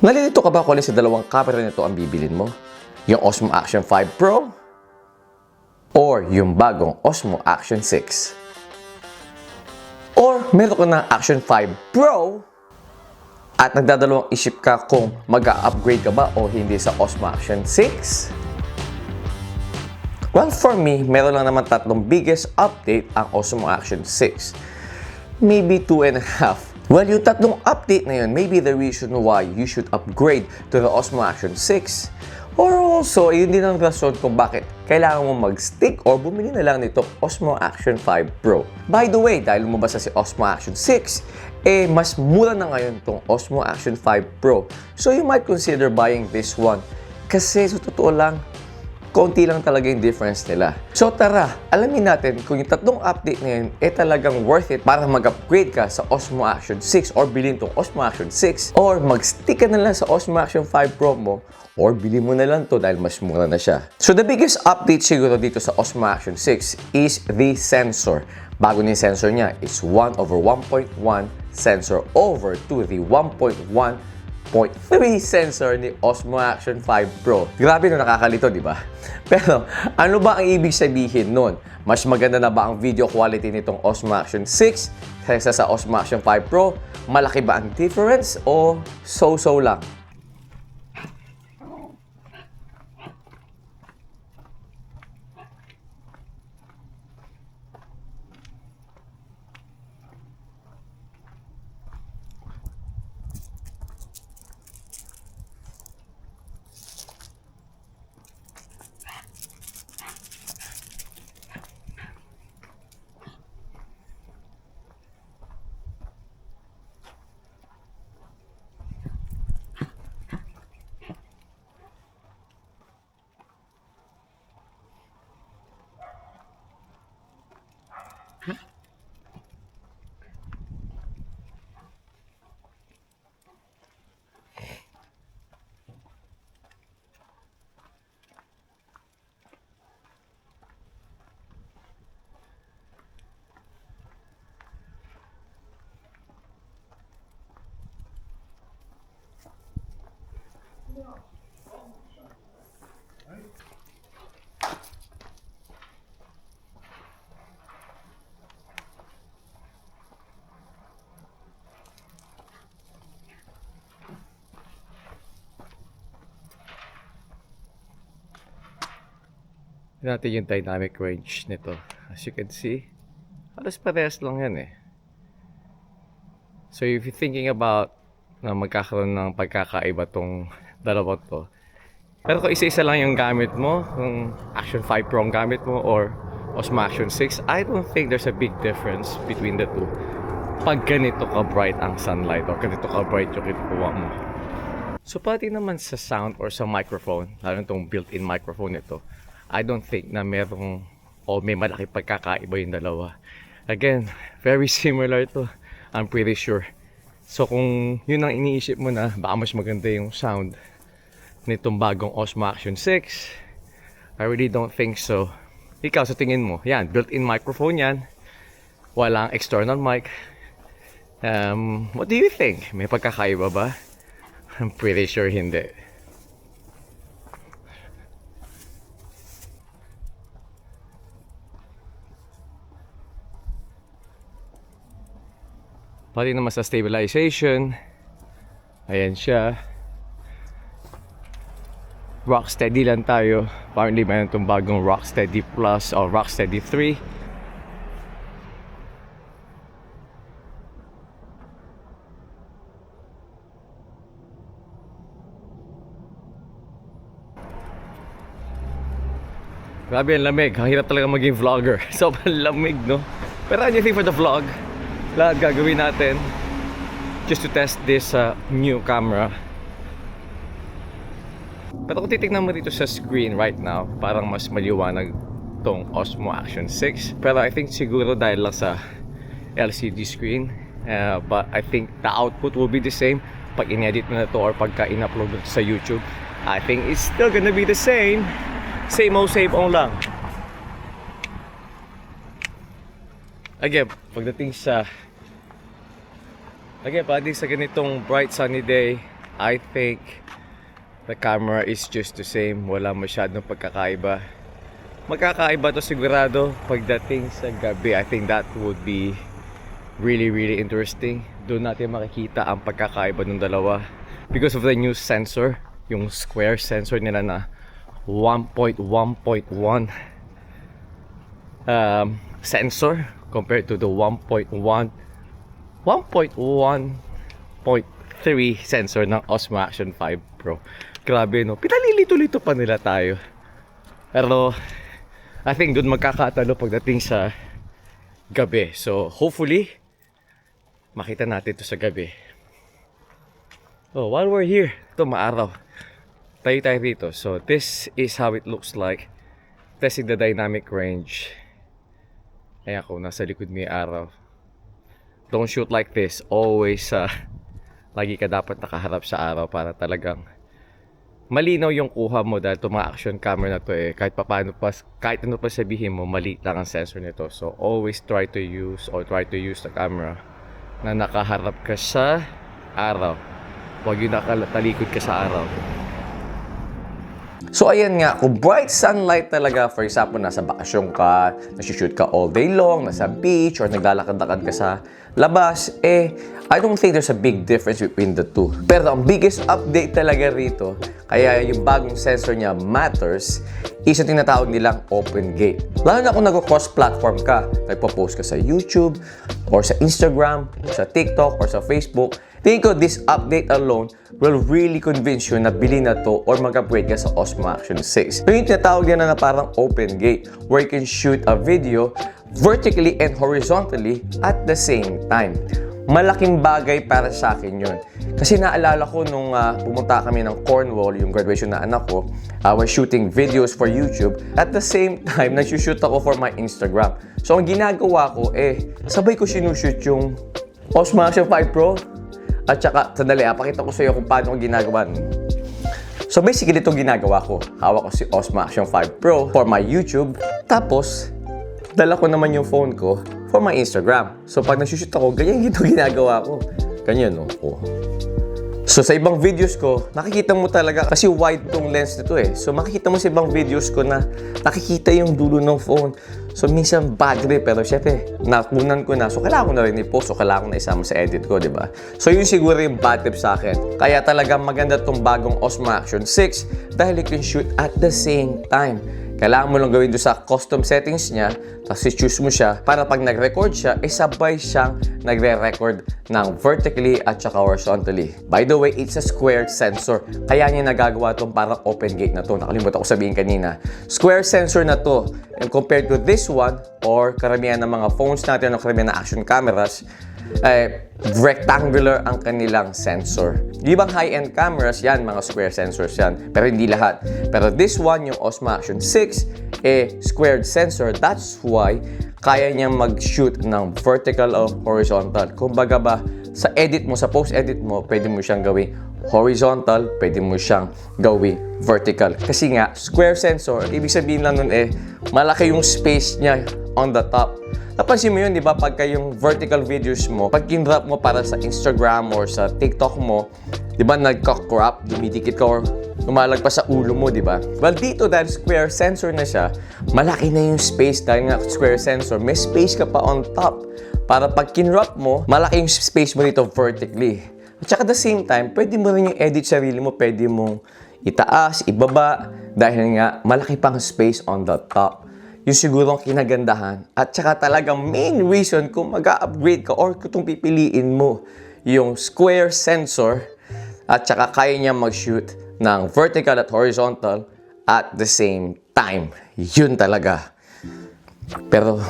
Nalilito ka ba kung alin sa dalawang camera nito ang bibilin mo? Yung Osmo Action 5 Pro or yung bagong Osmo Action 6? Or meron ka ng Action 5 Pro at nagdadalawang isip ka kung mag-upgrade ka ba o hindi sa Osmo Action 6? Well, for me, meron lang naman tatlong biggest update ang Osmo Action 6. Maybe 2.5. Well, yung tatlong update na yun may be the reason why you should upgrade to the Osmo Action 6. Or also, yun din ang rason kung bakit kailangan mo mag-stick or bumili na lang nito Osmo Action 5 Pro. By the way, dahil lumabas na si Osmo Action 6, mas mura na ngayon tong Osmo Action 5 Pro. So you might consider buying this one. Kasi sa totoo lang, konti lang talaga yung difference nila. So tara, alamin natin kung yung tatlong update na yun talagang worth it para mag-upgrade ka sa Osmo Action 6 or bilhin tong Osmo Action 6 or mag-stick ka na lang sa Osmo Action 5 Pro mo or bili mo na lang to dahil mas mura na siya. So the biggest update siguro dito sa Osmo Action 6 is the sensor. Bago na yung sensor niya is 1/1.1 sensor over to the 1.1.3 sensor ni Osmo Action 5 Pro. Grabe no, nakakalito, di ba? Pero ano ba ang ibig sabihin nun? Mas maganda na ba ang video quality nitong Osmo Action 6 kaysa sa Osmo Action 5 Pro? Malaki ba ang difference o so-so lang? Natin yung dynamic range nito. As you can see, halos parehas lang yan eh. So if you're thinking about na magkakaroon ng pagkakaiba tong dalawa to, pero kung isa-isa lang yung gamit mo, kung Action 5 Pro ang gamit mo or Osmo Action 6, I don't think there's a big difference between the two. Pag ganito ka bright ang sunlight o ganito ka bright yung kinukuha mo. So pati naman sa sound or sa microphone, lalo itong built-in microphone nito, I don't think na merong o may malaki pagkakaiba yung dalawa. Again, very similar to, I'm pretty sure. So kung yun ang iniisip mo na baka mas maganda yung sound nitong bagong Osmo Action 6, I really don't think so. Ikaw sa tingin mo, yan, built-in microphone yan, walang external mic. What do you think? May pagkakaiba ba? I'm pretty sure hindi. Pati naman sa stabilization, ayan siya. Rocksteady lang tayo. Apparently mayroon itong bagong Rocksteady Plus o Rocksteady 3. Grabe ang lamig. Ang hirap talaga maging vlogger. Sobrang lamig, no? Pero ano you think for the vlog? Lahat gagawin natin just to test this new camera. Pero kung titignan mo dito sa screen right now, parang mas maliwanag tong Osmo Action 6. Pero I think siguro dahil lang sa LCD screen, but I think the output will be the same pag in-edit mo na to or pagka in-upload mo sa YouTube. I think it's still gonna be the same. Same old same on lang. Again, pagdating sa ganitong bright sunny day, I think the camera is just the same. Wala masyadong pagkakaiba. Magkakaiba to sigurado pagdating sa gabi. I think that would be really interesting. Doon natin makikita ang pagkakaiba ng dalawa because of the new sensor, yung square sensor nila na 1.1.1 sensor compared to the 1.1 1.1.3 sensor ng Osmo Action 5 Pro. Grabe, no? Pinalilito-lito pa nila tayo. Pero I think doon magkakatalo pagdating sa gabi. So hopefully makita natin ito sa gabi. Oh, while we're here, ito maaraw. Tayo dito. So this is how it looks like. Testing the dynamic range. Ayan ko, nasa likod may araw. Don't shoot like this. Always lagi ka dapat nakaharap sa araw para talagang malinaw yung kuha mo dahil itong mga action camera na to kahit paano pa, kahit ano pa sabihin mo, mali lang ang sensor nito. So always try to use the camera na nakaharap ka sa araw. Huwag yung nakatalikod ka sa araw. So ayan nga, kung bright sunlight talaga, for example, nasa bakasyon ka, nasi-shoot ka all day long, nasa beach, or naglalakad-lakad ka sa labas, I don't think there's a big difference between the two. Pero ang biggest update talaga rito, kaya yung bagong sensor niya matters, is yung tinatawag nilang open gate. Lalo na kung nag-cross-platform ka, nagpo-post ka sa YouTube, or sa Instagram, sa TikTok, or sa Facebook, tingin ko this update alone will really convince you na bilhin na to or mag-upgrade ka sa Osmo Action 6. So yung tinatawag yan na parang open gate where you can shoot a video vertically and horizontally at the same time. Malaking bagay para sa akin yun. Kasi naalala ko nung pumunta kami ng Cornwall, yung graduation na anak ko, I was shooting videos for YouTube. At the same time, nag-shoot ako for my Instagram. So ang ginagawa ko, sabay ko sinushoot yung Osmo Action 5 Pro. At saka, sandali, pakita ko sa iyo kung paano ko ginagawa. So basically, ito ginagawa ko. Hawak ko si Osmo Action 5 Pro for my YouTube. Tapos, dala ko naman yung phone ko for my Instagram. So pag nagsushoot ako, ganyan ito ginagawa ko. Ganyan, no? Oh. So sa ibang videos ko, nakikita mo talaga, kasi wide tong lens nito So makikita mo sa ibang videos ko na nakikita yung dulo ng phone. So minsan bad trip, pero syempre, nakunan ko na. So kailangan ko na rin i-post, so kailangan ko na isama sa edit ko, di ba? So yun siguro yung bad trip sa akin. Kaya talaga maganda tong bagong Osmo Action 6 dahil you can shoot at the same time. Kailangan mo lang gawin doon sa custom settings niya, tapos i-choose mo siya para pag nag-record siya, sabay siyang nagre-record ng vertically at saka horizontally. By the way, it's a squared sensor. Kaya niya nagagawa itong parang open gate na to. Nakalimutan ko sabihin kanina. Square sensor na to. And compared to this one, or karamihan ng mga phones natin, o karamihan ng action cameras, rectangular ang kanilang sensor. Di bang high-end cameras, yan, mga square sensors yan. Pero hindi lahat. Pero this one, yung Osmo Action 6, squared sensor. That's why kaya niyang mag-shoot ng vertical o horizontal. Kumbaga ba, sa edit mo, sa post-edit mo, pwede mo siyang gawing horizontal, pwede mo siyang gawing vertical. Kasi nga, square sensor, ibig sabihin lang nun malaki yung space niya on the top. Napansin mo yun, di ba? Pagka yung vertical videos mo, pag kinrap mo para sa Instagram or sa TikTok mo, di ba, nagka-crop, dumidikit ka or lumalagpas sa ulo mo, di ba? Well, dito dahil square sensor na siya, malaki na yung space dahil nga square sensor, may space ka pa on top. Para pag kinrap mo, malaki yung space mo dito vertically. At saka at the same time, pwede mo rin yung edit sarili mo, pwede mong itaas, ibaba, dahil nga malaki pang space on the top. Yung siguro ang kinagandahan at saka talagang main reason kung mag-upgrade ka or kung pipiliin mo yung square sensor at saka kaya niya mag-shoot ng vertical at horizontal at the same time. Yun talaga. Pero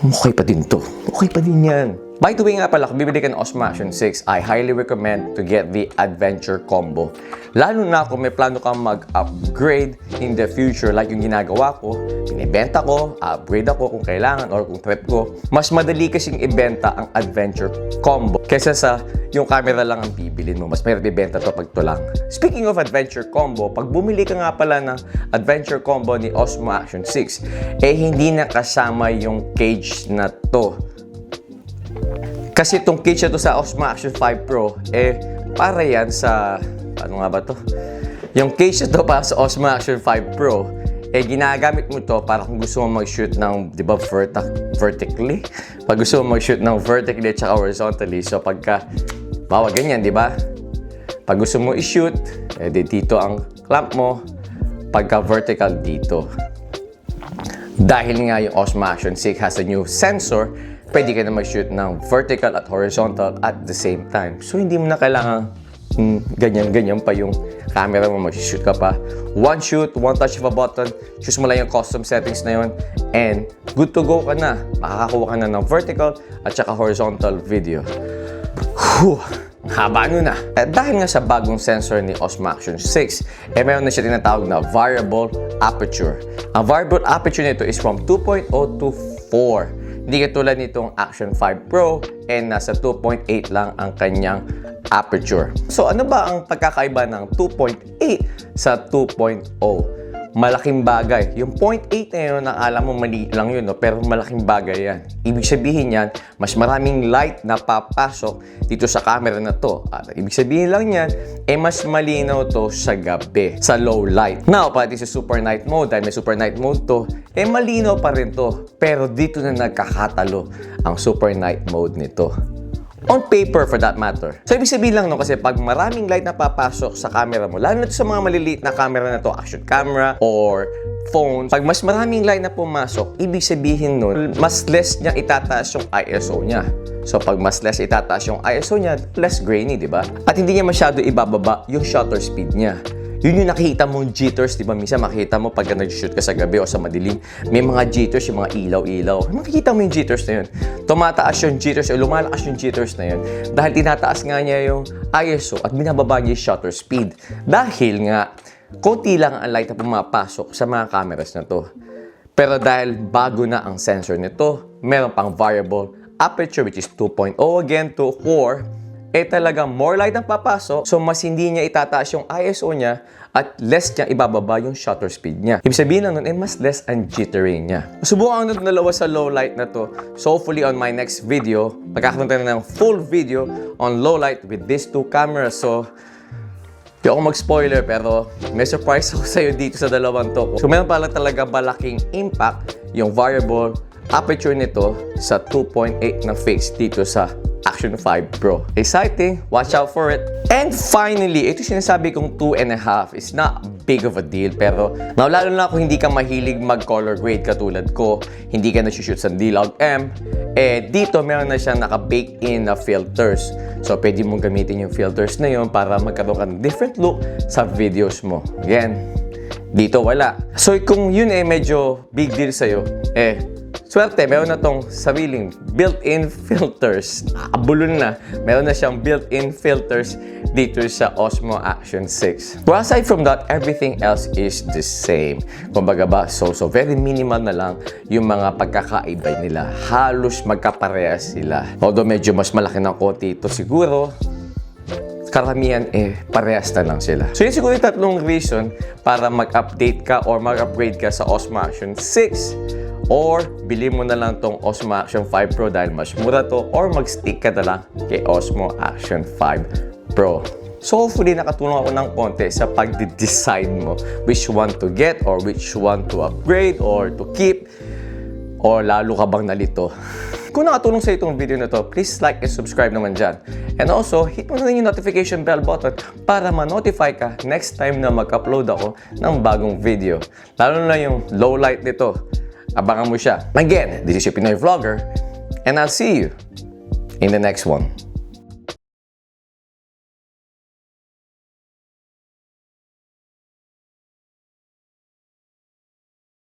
okay pa din to. Okay pa din yan. By the way nga pala, kung bibili ka ng Osmo Action 6, I highly recommend to get the Adventure Combo. Lalo na kung may plano kang mag-upgrade in the future like yung ginagawa ko, binibenta ko, upgrade ako kung kailangan or kung trip ko. Mas madali kasing ibenta ang Adventure Combo kaysa sa yung camera lang ang bibilin mo. Mas mahirap ibenta to pag to lang. Speaking of Adventure Combo, pag bumili ka nga pala ng Adventure Combo ni Osmo Action 6, hindi na kasama yung cage na to. Kasi itong cage na to sa Osmo Action 5 Pro, para yan sa ano nga ba to? Yung case ito para sa Osmo Action 5 Pro, ginagamit mo to para kung gusto mo mag-shoot ng, di ba, vertically? Pag gusto mo mag-shoot ng vertically at saka horizontally, so pagka, bawa ganyan, di ba? Pag gusto mo i-shoot, dito ang clamp mo, pagka vertical dito. Dahil nga yung Osmo Action 6 has a new sensor, pwede ka na mag-shoot ng vertical at horizontal at the same time. So, hindi mo na kailangan ganyan-ganyan pa yung camera mo, mag-shoot ka pa. One shoot, one touch of a button, choose mo lang yung custom settings na yun, and good to go ka na. Makakakuha ka na ng vertical at saka horizontal video. Whew! Haba nun na. Dahil nga sa bagong sensor ni Osmo Action 6, meron na siya tinatawag na variable aperture. Ang variable aperture nito is from 2.0 to 4. Hindi katulad nitong Action 5 Pro, and nasa 2.8 lang ang kanyang aperture. So ano ba ang pagkakaiba ng 2.8 sa 2.0? Malaking bagay. Yung 0.8 na yun, nakala mo mali lang yun, no? Pero malaking bagay yan. Ibig sabihin yan, mas maraming light na papasok dito sa camera na to. At ibig sabihin lang yan, mas malinaw to sa gabi, sa low light. Now, pati sa super night mode, dahil may super night mode to, malinaw pa rin to. Pero dito na nagkakatalo ang super night mode nito. On paper, for that matter. So, ibig sabihin lang, no, kasi pag maraming light na papasok sa camera mo, lalo na sa mga maliliit na camera na to, action camera or phone, pag mas maraming light na pumasok, ibig sabihin nun, mas less niya itataas yung ISO niya. So, pag mas less itataas yung ISO niya, less grainy, di ba? At hindi niya masyado ibababa yung shutter speed niya. Yun yung nakikita mong jitters, di ba? Minsan makikita mo pag nag-shoot ka sa gabi o sa madilim, may mga jitters, yung mga ilaw-ilaw. Makikita mo yung jitters na yun. Tumataas yung jitters o lumalakas yung jitters na yun dahil tinataas nga niya yung ISO at binababa niya yung shutter speed. Dahil nga, konti lang ang light na pumapasok sa mga cameras na to. Pero dahil bago na ang sensor nito, meron pang variable aperture which is 2.0 again to 4, talagang more light ang papasok, so mas hindi niya itataas yung ISO niya at less niya ibababa yung shutter speed niya. Ibig sabihin lang nun, mas less ang jittering niya. Subukan ko na dalawa sa low light na to. So hopefully on my next video, magkakaroon tayo ng full video on low light with these two cameras. So, di ako mag-spoiler pero may surprise ako sa'yo dito sa dalawang to. So meron pala talaga malaking impact yung variable aperture nito sa 2.8 na fixed dito sa Action 5 Pro. Exciting! Watch out for it! And finally, ito sinasabi kong 2.5 is not big of a deal, pero lalo na kung hindi ka mahilig mag-color grade katulad ko, hindi ka na-shoot sa D-Log-M, dito meron na siyang naka-bake in na filters. So, pwede mong gamitin yung filters na yun para magkaroon ka ng different look sa videos mo. Again, dito wala. So, kung yun medyo big deal sa'yo, swerte, meron na tong sariling built-in filters. Abulon na. Meron na siyang built-in filters dito sa Osmo Action 6. Well, aside from that, everything else is the same. Kumbaga ba, so very minimal na lang yung mga pagkakaiba nila. Halos magkaparehas sila. Although medyo mas malaki ng konti ito siguro, karamihan parehas na lang sila. So yun siguro yung tatlong reason para mag-update ka or mag-upgrade ka sa Osmo Action 6. Or, bili mo na lang tong Osmo Action 5 Pro dahil mas mura to, or mag-stick ka na lang kay Osmo Action 5 Pro. So, hopefully, nakatulong ako ng konti sa pag-decide mo which one to get or which one to upgrade or to keep, or lalo ka bang nalito. Kung nakatulong sa itong video na to, please like and subscribe naman dyan. And also, hit mo na rin yung notification bell button para ma-notify ka next time na mag-upload ako ng bagong video. Lalo na yung low light nito. Abangan mo siya. Again, this is your Pinoy Vlogger, and I'll see you in the next one.